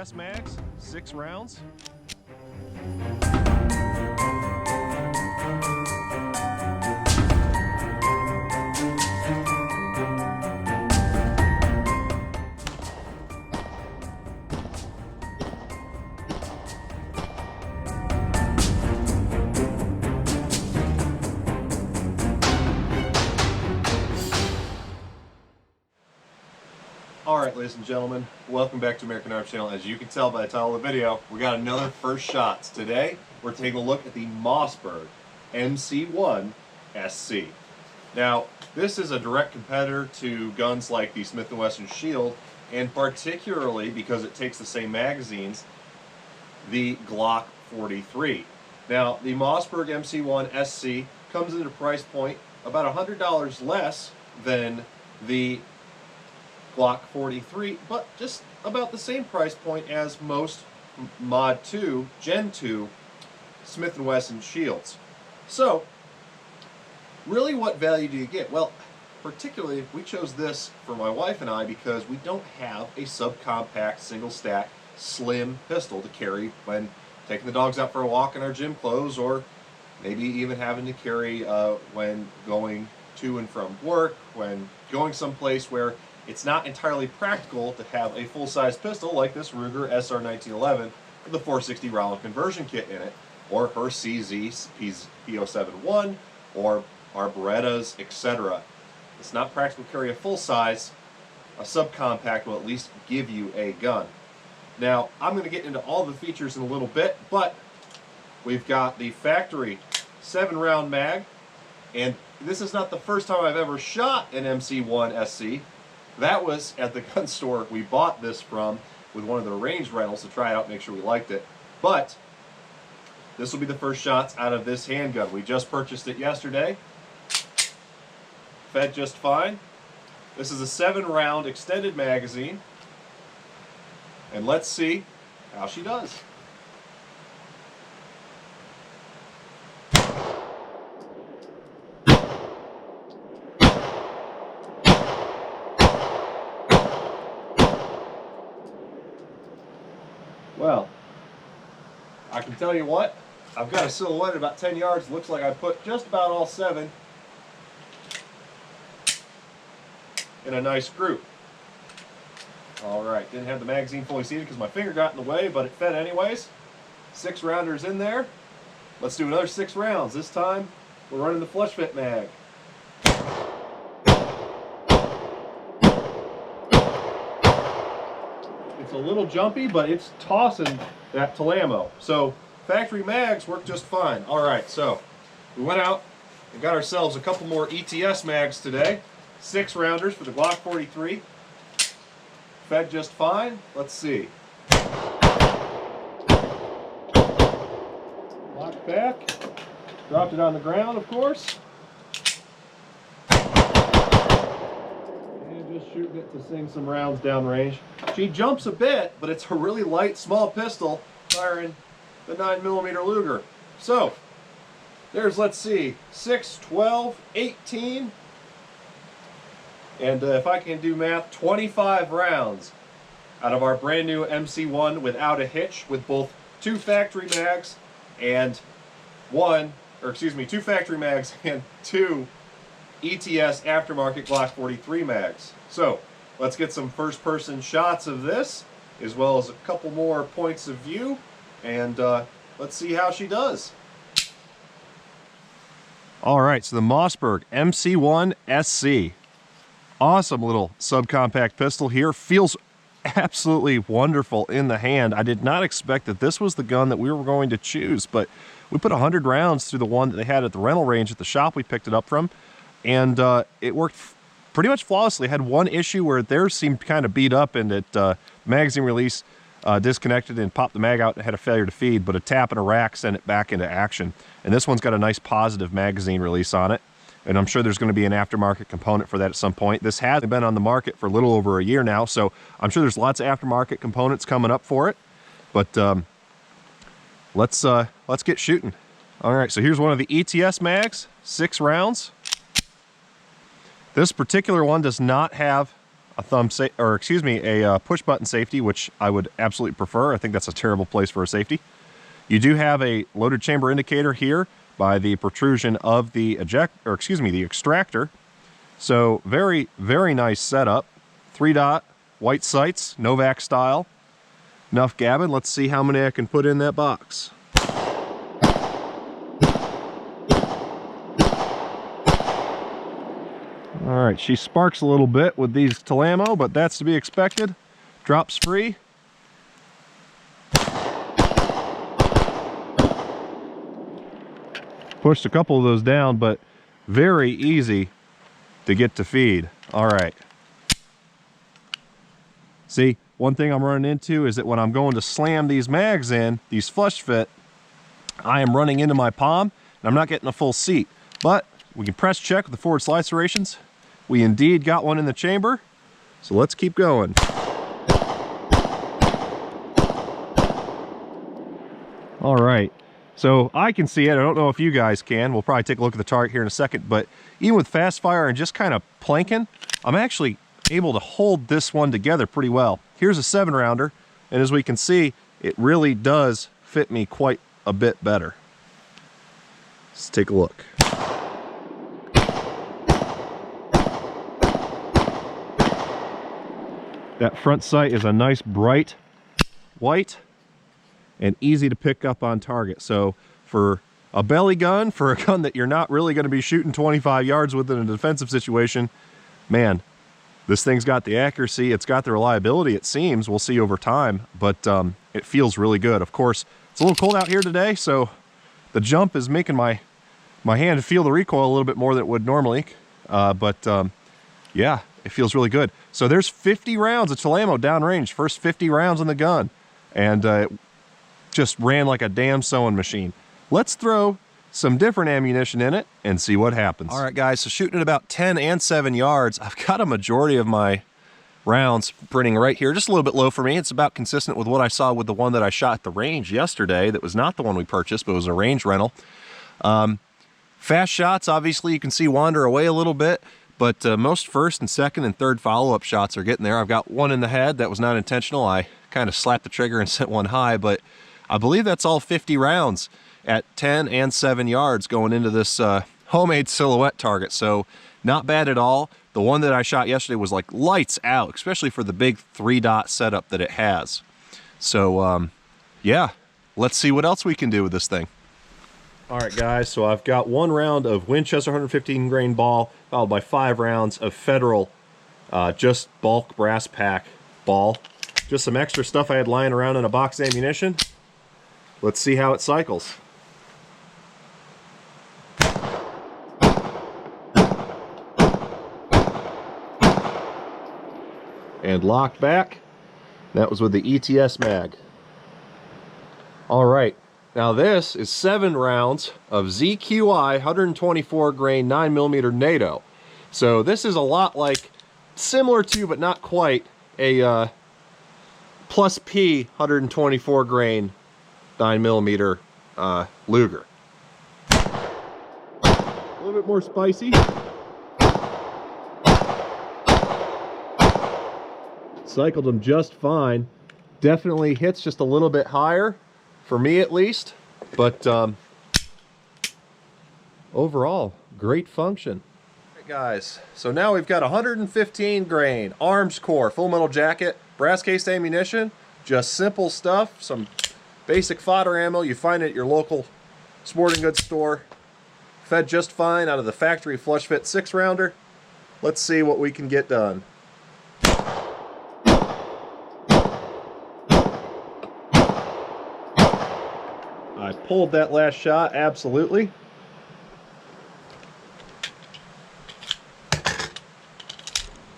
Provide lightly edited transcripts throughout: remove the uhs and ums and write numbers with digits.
ETS mags, 6 rounds. Alright, ladies and gentlemen, welcome back to American Arms Channel. As you can tell by the title of the video, we got another first shots. Today, we're taking a look at the Mossberg MC1 SC. Now, this is a direct competitor to guns like the Smith & Wesson Shield, and particularly because it takes the same magazines, the Glock 43. Now, the Mossberg MC1 SC comes at a price point about $100 less than the Glock 43, but just about the same price point as most Mod 2, Gen 2 Smith & Wesson Shields. So, really what value do you get? Well, particularly we chose this for my wife and I because we don't have a subcompact, single-stack, slim pistol to carry when taking the dogs out for a walk in our gym clothes, or maybe even having to carry when going to and from work, when going someplace where it's not entirely practical to have a full-size pistol like this Ruger SR 1911 with a 460 round conversion kit in it, or her CZ P071, or our Berettas, etc. It's not practical to carry a full-size. A subcompact will at least give you a gun. Now, I'm going to get into all the features in a little bit, but we've got the factory 7-round mag, and this is not the first time I've ever shot an MC1 SC. That was at the gun store we bought this from with one of the range rentals to try it out, make sure we liked it. But this will be the first shots out of this handgun. We just purchased it yesterday. Fed just fine. This is a 7-round extended magazine. And let's see how she does. Well, I can tell you what, I've got a silhouette at about 10 yards. Looks like I put just about all 7 in a nice group. Alright, didn't have the magazine fully seated because my finger got in the way, but it fed anyways. 6 rounders in there. Let's do another 6 rounds. This time, we're running the flush fit mag. It's a little jumpy, but it's tossing that Talamo. So factory mags work just fine. Alright, so we went out and got ourselves a couple more ETS mags today. 6 rounders for the Glock 43. Fed just fine. Let's see. Locked back. Dropped it on the ground, of course. Just shooting it to sing some rounds downrange. She jumps a bit, but it's a really light, small pistol firing the 9mm Luger. So, there's, let's see, 6, 12, 18, and if I can do math, 25 rounds out of our brand new MC1 without a hitch, with both 2 factory mags and 2 factory mags and 2 ETS aftermarket Glock 43 mags. So, let's get some first-person shots of this, as well as a couple more points of view, and let's see how she does. Alright, so the Mossberg MC1 SC. Awesome little subcompact pistol here. Feels absolutely wonderful in the hand. I did not expect that this was the gun that we were going to choose, but we put 100 rounds through the one that they had at the rental range at the shop we picked it up from. And it worked pretty much flawlessly. It had one issue where theirs seemed kind of beat up, and it magazine release disconnected and popped the mag out and had a failure to feed, but a tap and a rack sent it back into action. And this one's got a nice positive magazine release on it, and I'm sure there's going to be an aftermarket component for that at some point. This has been on the market for a little over a year now, so I'm sure there's lots of aftermarket components coming up for it. But let's get shooting. All right, so here's one of the ETS mags, 6 rounds. This particular one does not have a push button safety, which I would absolutely prefer. I think that's a terrible place for a safety. You do have a loaded chamber indicator here by the protrusion of the the extractor. So very, very nice setup. 3-dot, white sights, Novak style. Enough gabbin. Let's see how many I can put in that box. All right, she sparks a little bit with these Telamo, but that's to be expected. Drops free. Pushed a couple of those down, but very easy to get to feed. All right. See, one thing I'm running into is that when I'm going to slam these mags in, these flush fit, I am running into my palm, and I'm not getting a full seat. But we can press check with the forward slide serrations. We indeed got one in the chamber, so let's keep going. All right. So I can see it. I don't know if you guys can. We'll probably take a look at the target here in a second, but even with fast fire and just kind of planking, I'm actually able to hold this one together pretty well. Here's a 7-rounder, and as we can see, it really does fit me quite a bit better. Let's take a look. That front sight is a nice bright white and easy to pick up on target. So for a belly gun, for a gun that you're not really going to be shooting 25 yards with in a defensive situation, man, this thing's got the accuracy, it's got the reliability, it seems. We'll see over time, but it feels really good. Of course, it's a little cold out here today, so the jump is making my hand feel the recoil a little bit more than it would normally. Yeah, it feels really good. So there's 50 rounds of Telamo downrange, first 50 rounds in the gun, and it just ran like a damn sewing machine. Let's throw some different ammunition in it and see what happens. All right, guys, so shooting at about 10 and 7 yards, I've got a majority of my rounds printing right here, just a little bit low for me. It's about consistent with what I saw with the one that I shot at the range yesterday that was not the one we purchased, but it was a range rental. Fast shots, obviously, you can see wander away a little bit, but most first and second and third follow-up shots are getting there. I've got one in the head that was not intentional. I kind of slapped the trigger and sent one high, but I believe that's all 50 rounds at 10 and 7 yards going into this homemade silhouette target. So not bad at all. The one that I shot yesterday was like lights out, especially for the big 3-dot setup that it has. So yeah, let's see what else we can do with this thing. All right, guys, so I've got 1 round of Winchester 115 grain ball, followed by 5 rounds of Federal just bulk brass pack ball. Just some extra stuff I had lying around in a box of ammunition. Let's see how it cycles. And locked back. That was with the ETS mag. All right. Now this is 7 rounds of ZQI 124 grain 9mm NATO. So this is a lot like, similar to but not quite, a Plus P 124 grain 9mm Luger. A little bit more spicy. Cycled them just fine. Definitely hits just a little bit higher, for me at least, but overall, great function. All right, guys, so now we've got 115 grain, arms core, full metal jacket, brass cased ammunition, just simple stuff, some basic fodder ammo you find at your local sporting goods store. Fed just fine out of the factory flush fit 6-rounder. Let's see what we can get done. I pulled that last shot, absolutely.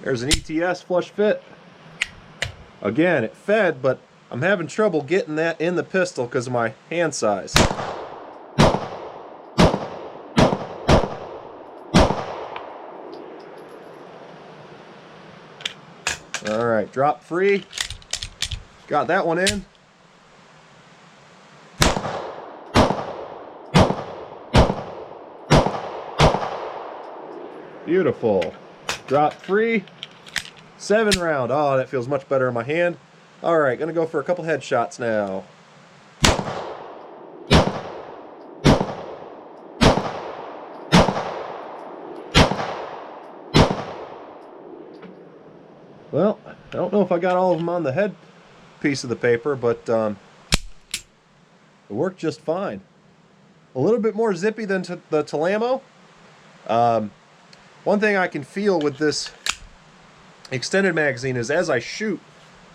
There's an ETS flush fit. Again, it fed, but I'm having trouble getting that in the pistol because of my hand size. All right, drop free. Got that one in. Beautiful. Drop free. 7 round. Oh, that feels much better in my hand. All right, gonna go for a couple headshots now. Well, I don't know if I got all of them on the head piece of the paper, but it worked just fine. A little bit more zippy than the Talamo. One thing I can feel with this extended magazine is as I shoot,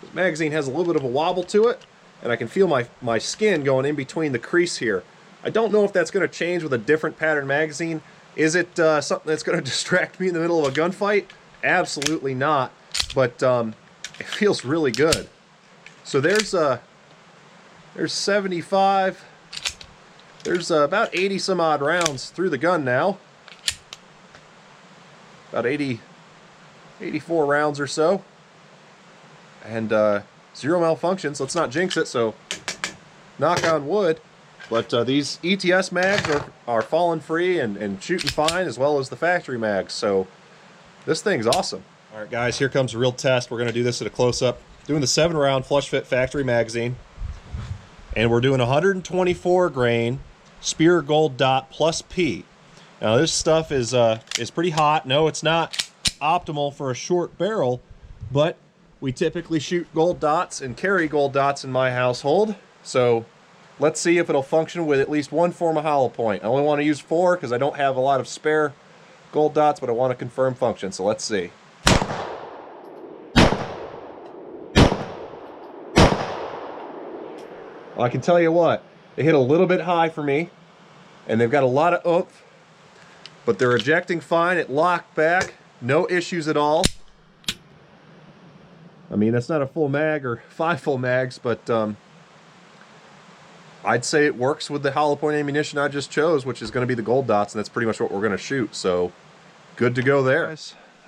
this magazine has a little bit of a wobble to it, and I can feel my skin going in between the crease here. I don't know if that's going to change with a different pattern magazine. Is it something that's going to distract me in the middle of a gunfight? Absolutely not. But it feels really good. So there's 75. There's about 80 some odd rounds through the gun now. About 84 rounds or so. And 0 malfunctions. Let's not jinx it, so knock on wood. But these ETS mags are falling free and shooting fine, as well as the factory mags. So this thing's awesome. All right, guys, here comes a real test. We're going to do this at a close-up. Doing the 7-round flush fit factory magazine. And we're doing 124 grain Spear Gold Dot plus P. Now this stuff is pretty hot. No, it's not optimal for a short barrel, but we typically shoot gold dots and carry gold dots in my household. So let's see if it'll function with at least one form of hollow point. I only want to use 4 because I don't have a lot of spare gold dots, but I want to confirm function. So let's see. Well, I can tell you what, they hit a little bit high for me, and they've got a lot of oomph, but they're ejecting fine. It locked back, no issues at all. I mean, that's not a full mag or 5 full mags, but I'd say it works with the hollow point ammunition I just chose, which is going to be the gold dots, and that's pretty much what we're going to shoot. So, good to go there.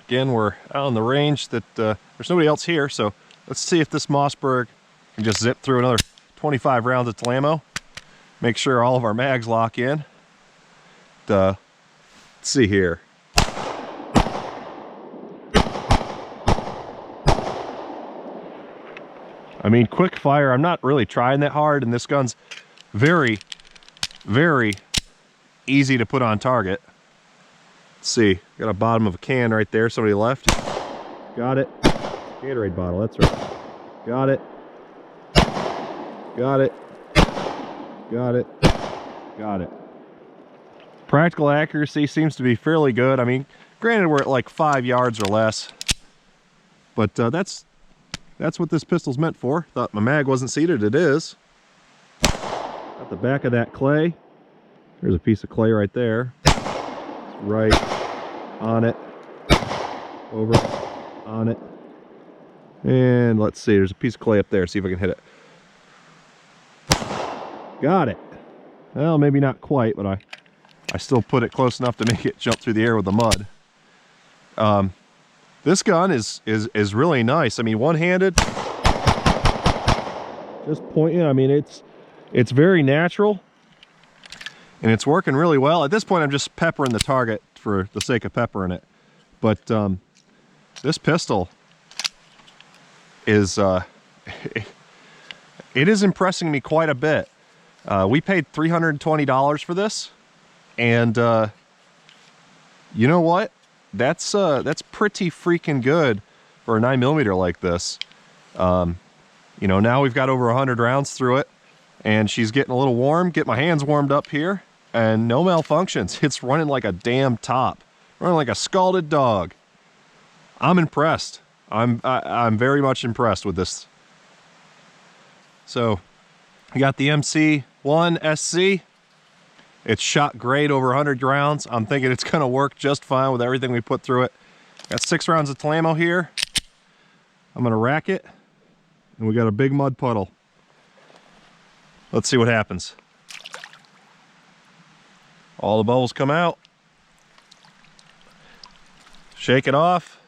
Again, we're out on the range that there's nobody else here, so let's see if this Mossberg can just zip through another 25 rounds of Talamo. Make sure all of our mags lock in. Let's see here. I mean, quick fire, I'm not really trying that hard, and this gun's very, very easy to put on target. Let's see, got a bottom of a can right there, somebody left. Got it. Gatorade bottle, that's right. Got it. Got it. Got it. Got it. Practical accuracy seems to be fairly good. I mean, granted we're at like 5 yards or less, but that's what this pistol's meant for. Thought my mag wasn't seated, it is. At the back of that clay, there's a piece of clay right there. It's right on it, over on it, and let's see, there's a piece of clay up there. See if I can hit it. Got it. Well, maybe not quite, but I still put it close enough to make it jump through the air with the mud. This gun is really nice. I mean, one-handed, just pointing. I mean, it's very natural, and it's working really well. At this point, I'm just peppering the target for the sake of peppering it. But this pistol is it is impressing me quite a bit. We paid $320 for this, and you know what? That's pretty freaking good for a 9mm like this. You know, now we've got over 100 rounds through it, and she's getting a little warm. Get my hands warmed up here, and no malfunctions. It's running like a damn top, running like a scalded dog. I'm impressed. I'm very much impressed with this. So, I got the MC1 SC. It's shot great over 100 rounds. I'm thinking it's going to work just fine with everything we put through it. Got 6 rounds of Talamo here. I'm going to rack it, and we got a big mud puddle. Let's see what happens. All the bubbles come out. Shake it off.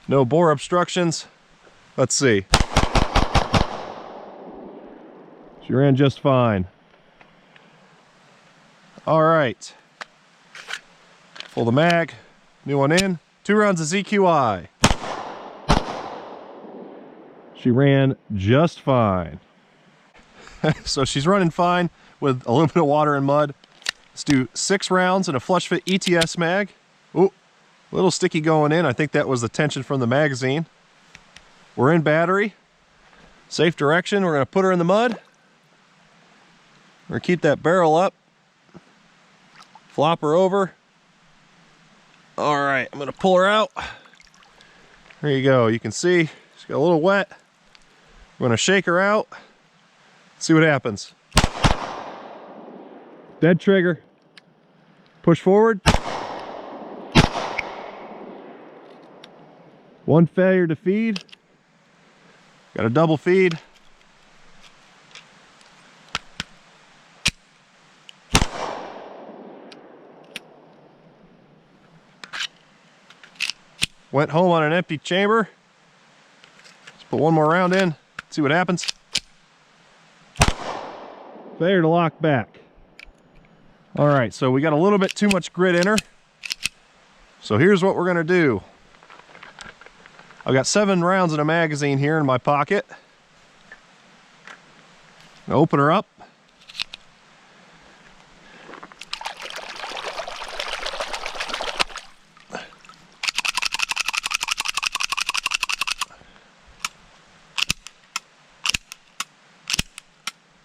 No bore obstructions. Let's see. She ran just fine. All right. Pull the mag. New one in. 2 rounds of ZQI. She ran just fine. So she's running fine with a little bit of water and mud. Let's do 6 rounds in a flush fit ETS mag. Ooh, a little sticky going in. I think that was the tension from the magazine. We're in battery. Safe direction. We're going to put her in the mud. We're going to keep that barrel up. Flop her over. All right, I'm going to pull her out. There you go. You can see she's got a little wet. I'm going to shake her out. See what happens. Dead trigger. Push forward. One failure to feed. Got a double feed. Went home on an empty chamber. Let's put one more round in. See what happens. Failure to lock back. All right, so we got a little bit too much grit in her. So here's what we're gonna do. I've got 7 rounds in a magazine here in my pocket. I'll open her up.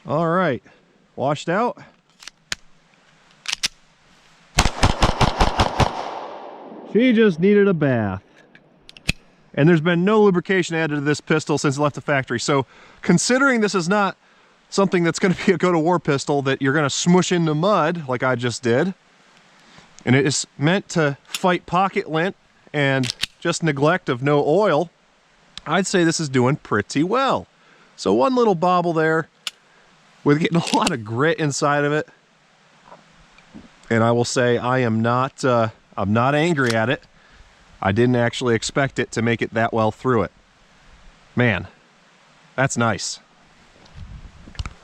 All right, washed out. She just needed a bath. And there's been no lubrication added to this pistol since it left the factory. So considering this is not something that's going to be a go-to-war pistol that you're going to smush into mud like I just did, and it is meant to fight pocket lint and just neglect of no oil, I'd say this is doing pretty well. So one little bobble there with getting a lot of grit inside of it. And I will say I'm not angry at it. I didn't actually expect it to make it that well through it. Man, that's nice.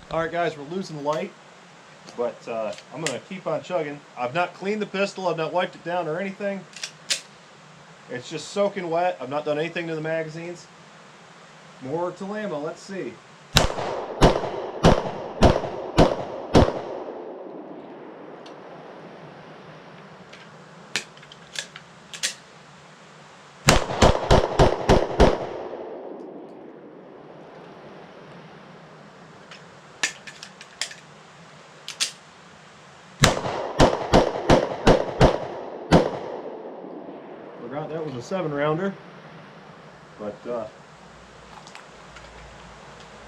All right, guys, we're losing light, but I'm gonna keep on chugging. I've not cleaned the pistol. I've not wiped it down or anything. It's just soaking wet. I've not done anything to the magazines. More to ammo. Let's see. That was a 7-rounder, but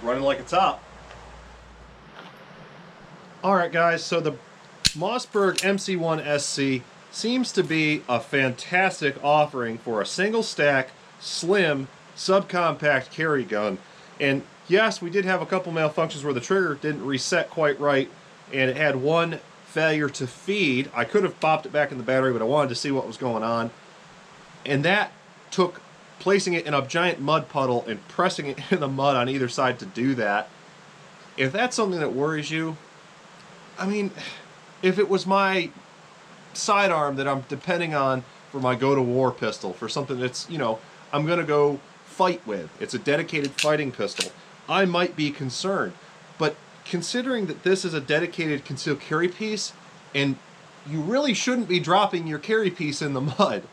running like a top. Alright guys, so the Mossberg MC1 SC seems to be a fantastic offering for a single stack, slim, subcompact carry gun. And yes, we did have a couple malfunctions where the trigger didn't reset quite right, and it had one failure to feed. I could have popped it back in the battery, but I wanted to see what was going on. And that took placing it in a giant mud puddle and pressing it in the mud on either side to do that. If that's something that worries you, I mean, if it was my sidearm that I'm depending on for my go-to-war pistol, for something that's, you know, I'm going to go fight with, it's a dedicated fighting pistol, I might be concerned. But considering that this is a dedicated concealed carry piece, and you really shouldn't be dropping your carry piece in the mud,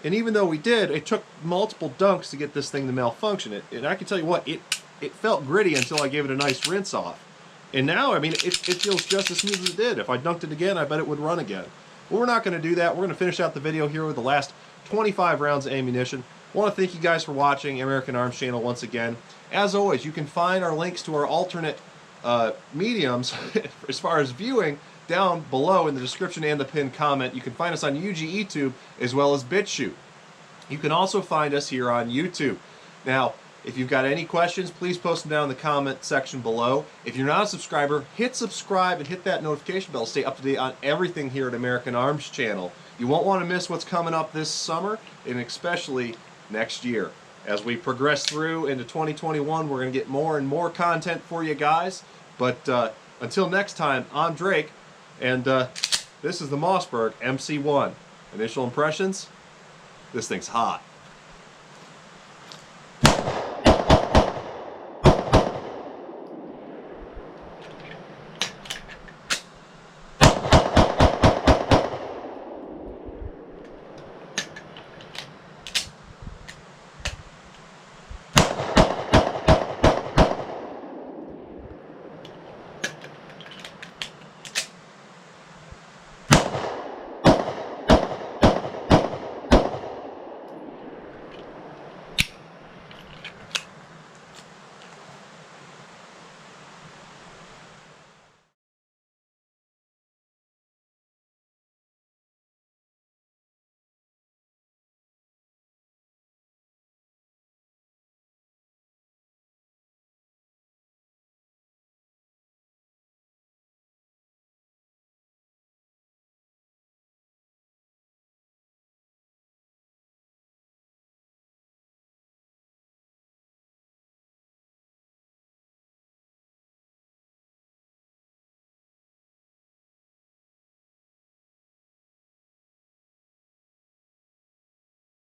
and even though we did, it took multiple dunks to get this thing to malfunction. And I can tell you what, it felt gritty until I gave it a nice rinse off. And now, I mean, it feels just as smooth as it did. If I dunked it again, I bet it would run again. But we're not going to do that. We're going to finish out the video here with the last 25 rounds of ammunition. I want to thank you guys for watching American Arms Channel once again. As always, you can find our links to our alternate mediums as far as viewing down below in the description and the pinned comment. You can find us on UGEtube as well as BitChute. You can also find us here on YouTube. Now, if you've got any questions, please post them down in the comment section below. If you're not a subscriber, hit subscribe and hit that notification bell to stay up to date on everything here at American Arms Channel. You won't want to miss what's coming up this summer and especially next year. As we progress through into 2021, we're going to get more and more content for you guys. But until next time, I'm Drake. And this is the Mossberg MC1. Initial impressions? This thing's hot.